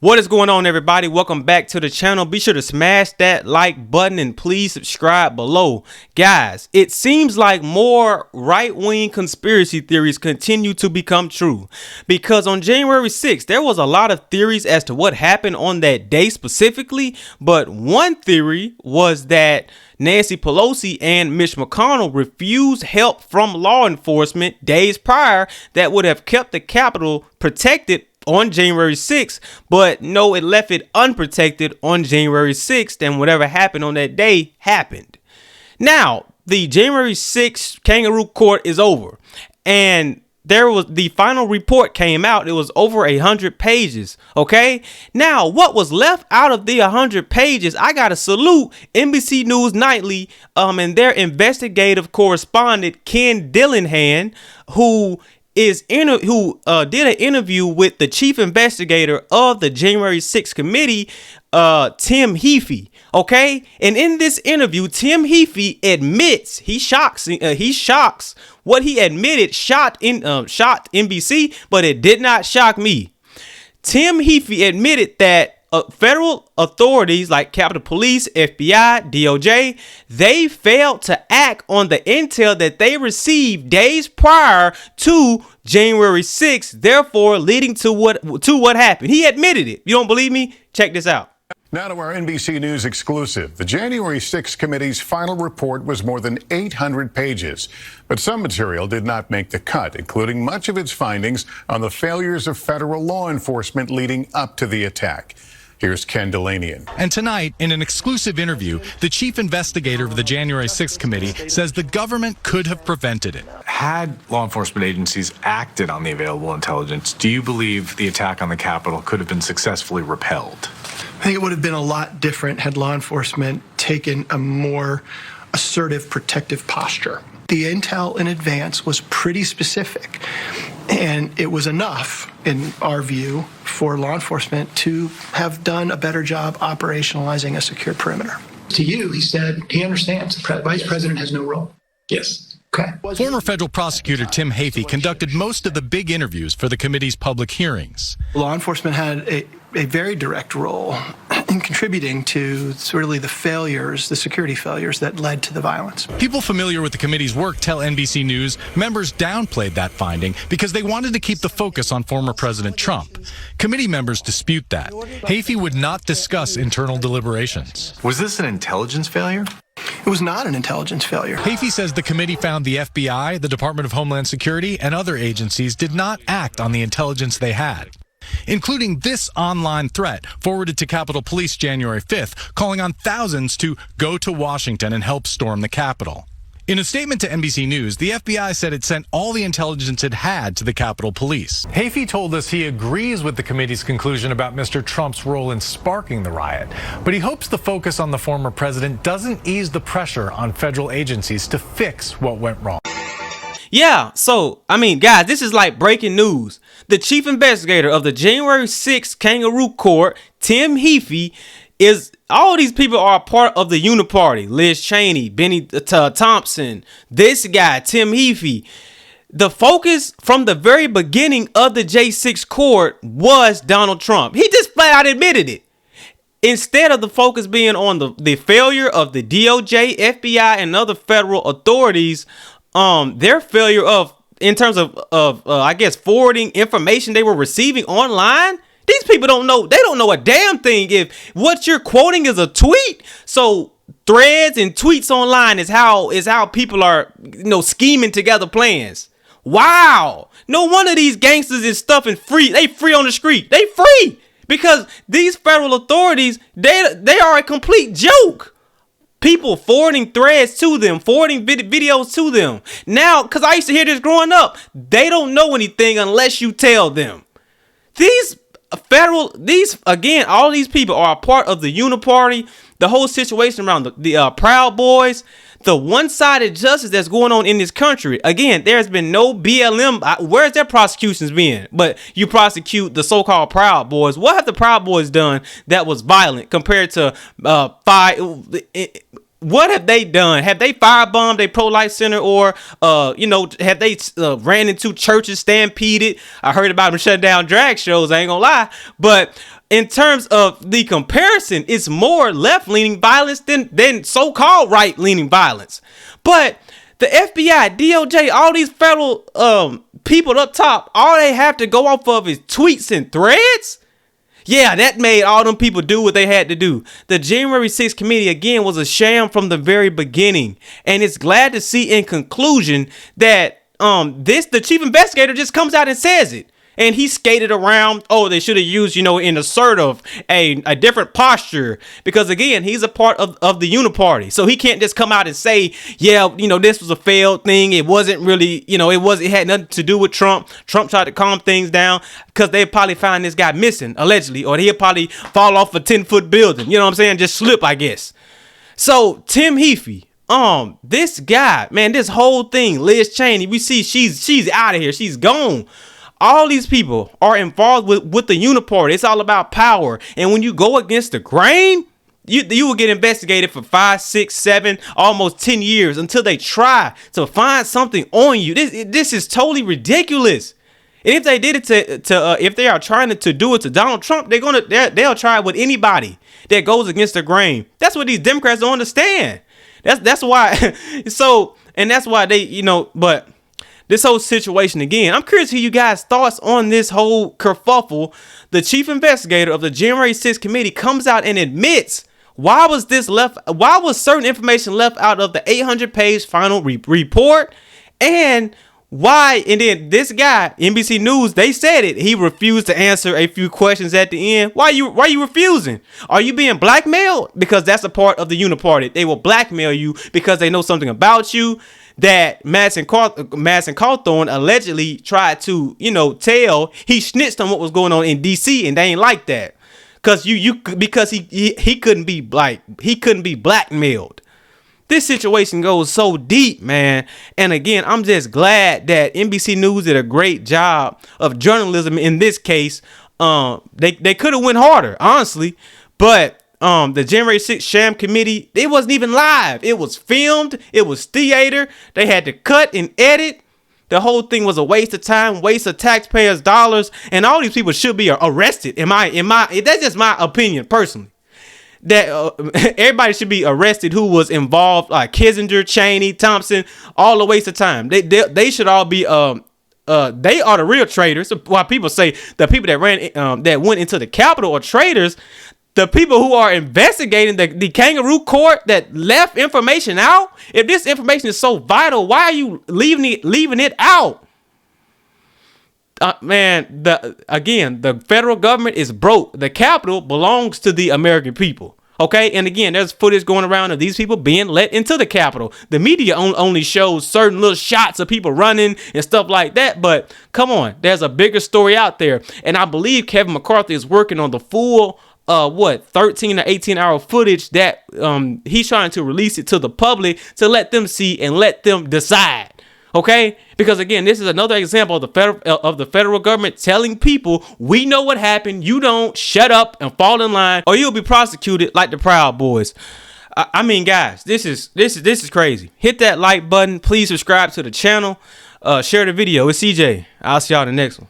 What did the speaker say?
What is going on, everybody? Welcome back to the channel. Be sure to smash that like button and please subscribe below. Guys, it seems like more right-wing conspiracy theories continue to become true, because on January 6th, there was a lot of theories as to what happened on that day specifically, but one theory was that Nancy Pelosi and Mitch McConnell refused help from law enforcement days prior that would have kept the Capitol protected on January 6th, but no, it left it unprotected on January 6th, and whatever happened on that day happened. Now, the January 6th kangaroo court is over, and the final report came out. It was over 100 pages. Okay. Now, what was left out of the 100 pages? I gotta salute NBC News Nightly, and their investigative correspondent Ken Dillianian, who did an interview with the chief investigator of the January 6th committee, Tim Heaphy. Okay, and in this interview, Tim Heaphy admits he shocks what he admitted shocked NBC, but it did not shock me. Tim Heaphy admitted that federal authorities like Capitol Police, FBI, DOJ, they failed to act on the intel that they received days prior to January 6th, therefore leading to what happened. He admitted it. You don't believe me? Check this out. Now to our NBC News exclusive. The January 6th committee's final report was more than 800 pages, but some material did not make the cut, including much of its findings on the failures of federal law enforcement leading up to the attack. Here's Ken Dillianian. And tonight, in an exclusive interview, the chief investigator of the January 6th committee says the government could have prevented it. Had law enforcement agencies acted on the available intelligence, do you believe the attack on the Capitol could have been successfully repelled? I think it would have been a lot different had law enforcement taken a more assertive, protective posture. The intel in advance was pretty specific, and it was enough, in our view, for law enforcement to have done a better job operationalizing a secure perimeter. To you, he said he understands the Vice President has no role. Yes. Okay. Former federal prosecutor Tim Heaphy conducted most of the big interviews for the committee's public hearings. Law enforcement had a very direct role in contributing to really the security failures that led to the violence. People familiar with the committee's work tell NBC News members downplayed that finding because they wanted to keep the focus on former President Trump. Committee members dispute that. Heaphy would not discuss internal deliberations. Was this an intelligence failure? It was not an intelligence failure. Heaphy says the committee found the FBI, the Department of Homeland Security, and other agencies did not act on the intelligence they had, including this online threat forwarded to Capitol Police January 5th, calling on thousands to go to Washington and help storm the Capitol. In a statement to NBC News, the FBI said it sent all the intelligence it had to the Capitol Police. Heaphy told us he agrees with the committee's conclusion about Mr. Trump's role in sparking the riot, but he hopes the focus on the former president doesn't ease the pressure on federal agencies to fix what went wrong. Yeah, so, I mean, guys, this is like breaking news. The chief investigator of the January 6th kangaroo court, Tim Heaphy, all these people are a part of the Uniparty. Liz Cheney, Benny Thompson, this guy, Tim Heaphy. The focus from the very beginning of the J6 court was Donald Trump. He just flat out admitted it. Instead of the focus being on the failure of the DOJ, FBI, and other federal authorities, their failure in terms of I guess forwarding information they were receiving online. These people don't know. They don't know a damn thing if what you're quoting is a tweet. So threads and tweets online is how people are, scheming together plans. Wow. No wonder these gangsters is stuffing free. They free on the street. They free because these federal authorities, they are a complete joke. People forwarding threads to them, forwarding videos to them. Now, because I used to hear this growing up, they don't know anything unless you tell them. All these people are a part of the Uniparty, the whole situation around the Proud Boys, the one-sided justice that's going on in this country. Again, there's been no BLM. Where's their prosecutions been? But you prosecute the so-called Proud Boys. What have the Proud Boys done that was violent compared to What have they done? Have they firebombed a pro-life center, or have they ran into churches, stampeded? I heard about them shutting down drag shows, I ain't gonna lie. But in terms of the comparison, it's more left-leaning violence than so-called right-leaning violence. But the FBI, DOJ, all these federal people up top, all they have to go off of is tweets and threads. Yeah, that made all them people do what they had to do. The January 6th committee, again, was a sham from the very beginning. And it's glad to see in conclusion that the chief investigator just comes out and says it. And he skated around. Oh, they should have used, an assertive, a different posture. Because, again, he's a part of the uniparty. So he can't just come out and say, yeah, this was a failed thing. It wasn't really, it had nothing to do with Trump. Trump tried to calm things down because they probably find this guy missing, allegedly. Or he'll probably fall off a 10-foot building. You know what I'm saying? Just slip, I guess. So Tim Heaphy, this guy, man, this whole thing, Liz Cheney, we see she's out of here. She's gone. All these people are involved with the uniparty. It's all about power. And when you go against the grain, you will get investigated for 5, 6, 7, almost 10 years until they try to find something on you. This is totally ridiculous. And if they did it if they are trying to do it to Donald Trump, they'll try it with anybody that goes against the grain. That's what these Democrats don't understand. That's why. So, and that's why they, but this whole situation, again, I'm curious to hear you guys' thoughts on this whole kerfuffle. The chief investigator of the January 6th committee comes out and admits why was certain information left out of the 800-page final report, and why. And then this guy, NBC News, they said it. He refused to answer a few questions at the end. Why you refusing? Are you being blackmailed? Because that's a part of the uniparty. They will blackmail you because they know something about you that Madison Cawthorn allegedly tried to, tell. He snitched on what was going on in DC, and they ain't like that. Because because he couldn't be blackmailed. This situation goes so deep, man. And again, I'm just glad that NBC News did a great job of journalism in this case. They could have went harder, honestly, but the January 6th sham committee, it wasn't even live. It was filmed. It was theater. They had to cut and edit. The whole thing was a waste of time, waste of taxpayers' dollars, and all these people should be arrested. That's just my opinion personally. That everybody should be arrested who was involved, like Kissinger, Cheney, Thompson, all a waste of time. They should all be they are the real traitors. While people say the people that went into the Capitol are traitors, the people who are investigating the kangaroo court that left information out, if this information is so vital, why are you leaving it out? Man, the federal government is broke. The Capitol belongs to the American people. Okay, and again, there's footage going around of these people being let into the Capitol. The media only shows certain little shots of people running and stuff like that. But come on, there's a bigger story out there. And I believe Kevin McCarthy is working on the full 13 or 18 hour footage that he's trying to release it to the public to let them see and let them decide. Okay, because again, this is another example of the federal government telling people, we know what happened, you don't, shut up and fall in line or you'll be prosecuted like the Proud Boys. I mean, guys, this is crazy. Hit that like button, please subscribe to the channel, share the video. It's CJ. I'll see y'all in the next one.